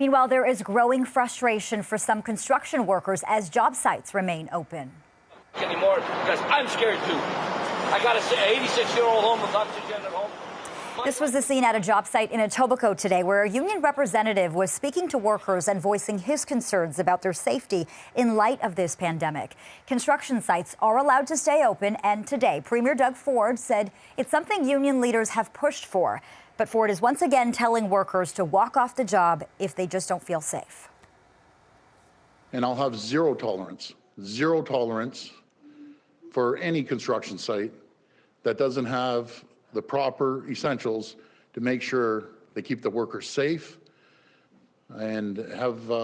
Meanwhile, there is growing frustration for some construction workers as job sites remain open. Anymore because I'm scared too. I got an 86-year-old home with oxygen at home. This was the scene at a job site in Etobicoke today, where a union representative was speaking to workers and voicing his concerns about their safety in light of this pandemic. Construction sites are allowed to stay open, and today, Premier Doug Ford said it's something union leaders have pushed for. But Ford is once again telling workers to walk off the job if they just don't feel safe. And I'll have zero tolerance for any construction site that doesn't have the proper essentials to make sure they keep the workers safe and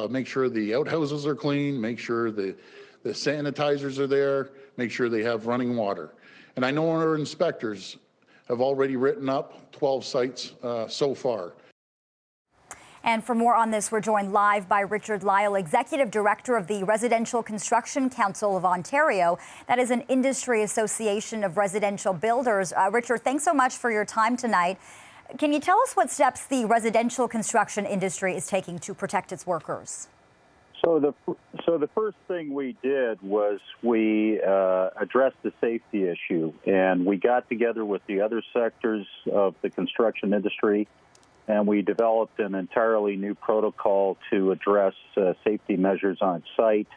make sure the outhouses are clean, make sure the sanitizers are there, make sure they have running water. And I know our inspectors have already written up 12 sites so far. And for more on this, we're joined live by Richard Lyle, Executive Director of the Residential Construction Council of Ontario. That is an industry association of residential builders. Richard, thanks so much for your time tonight. Can you tell us what steps the residential construction industry is taking to protect its workers? So the first thing we did was we addressed the safety issue, and we got together with the other sectors of the construction industry, and we developed an entirely new protocol to address safety measures on site.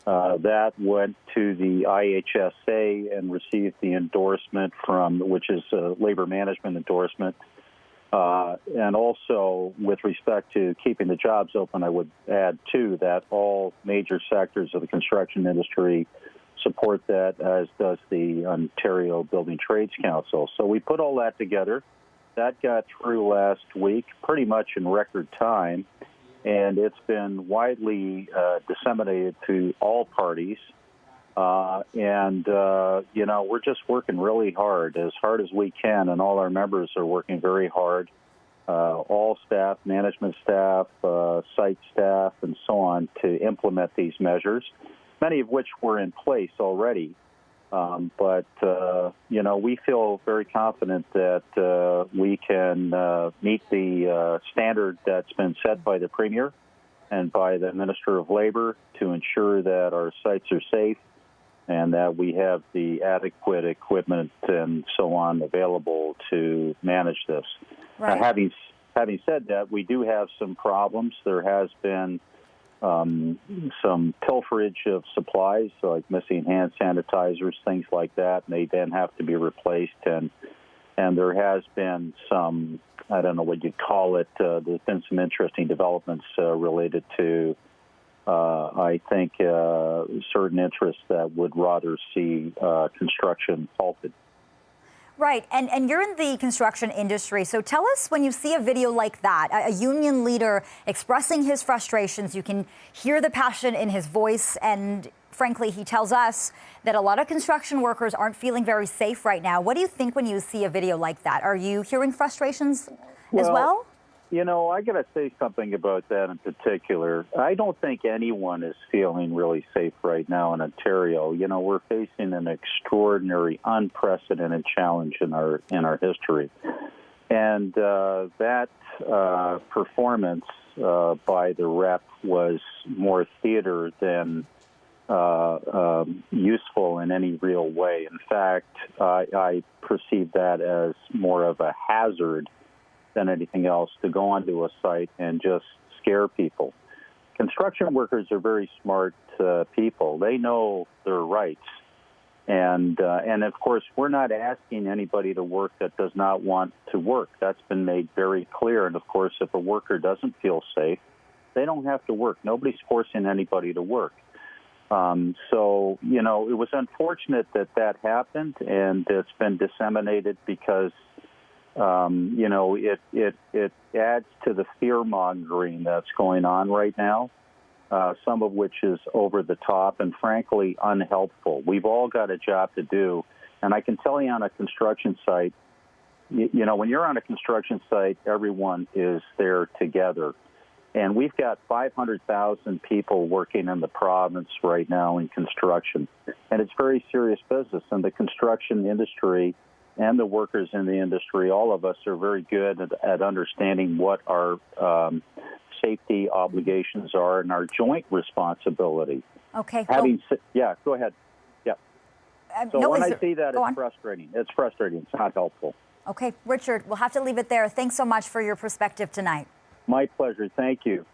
That went to the IHSA and received the endorsement which is a labor management endorsement. And also, with respect to keeping the jobs open, I would add, too, that all major sectors of the construction industry support that, as does the Ontario Building Trades Council. So we put all that together. That got through last week pretty much in record time, and it's been widely disseminated to all parties. We're just working really hard as we can, and all our members are working very hard. All staff, management staff, site staff, and so on, to implement these measures, many of which were in place already. We feel very confident that we can meet the standard that's been set by the Premier and by the Minister of Labor to ensure that our sites are safe and that we have the adequate equipment and so on available to manage this. Right. Now, having said that, we do have some problems. There has been some pilferage of supplies, like missing hand sanitizers, things like that, and they then have to be replaced. And there has been some, I don't know what you'd call it, there's been some interesting developments related to, I think, certain interests that would rather see construction halted. Right, and you're in the construction industry, so tell us, when you see a video like that, a union leader expressing his frustrations, you can hear the passion in his voice, and frankly, he tells us that a lot of construction workers aren't feeling very safe right now. What do you think when you see a video like that? Are you hearing frustrations as well? You know, I got to say something about that in particular. I don't think anyone is feeling really safe right now in Ontario. You know, we're facing an extraordinary, unprecedented challenge in our history, and that performance by the rep was more theater than useful in any real way. In fact, I perceive that as more of a hazard than anything else, to go onto a site and just scare people. Construction workers are very smart people. They know their rights. And of course, we're not asking anybody to work that does not want to work. That's been made very clear. And of course, if a worker doesn't feel safe, they don't have to work. Nobody's forcing anybody to work. So, you know, it was unfortunate that that happened, and it's been disseminated because it adds to the fear-mongering that's going on right now, some of which is over the top and, frankly, unhelpful. We've all got a job to do. And I can tell you, on a construction site, you know, when you're on a construction site, everyone is there together. And we've got 500,000 people working in the province right now in construction. And it's very serious business. And the construction industry and the workers in the industry, all of us are very good at understanding what our safety obligations are and our joint responsibility. Okay. Yeah, go ahead. Yeah. So no, when I see that, go it's on. frustrating. It's frustrating. It's not helpful. Okay, Richard, we'll have to leave it there. Thanks so much for your perspective tonight. My pleasure. Thank you.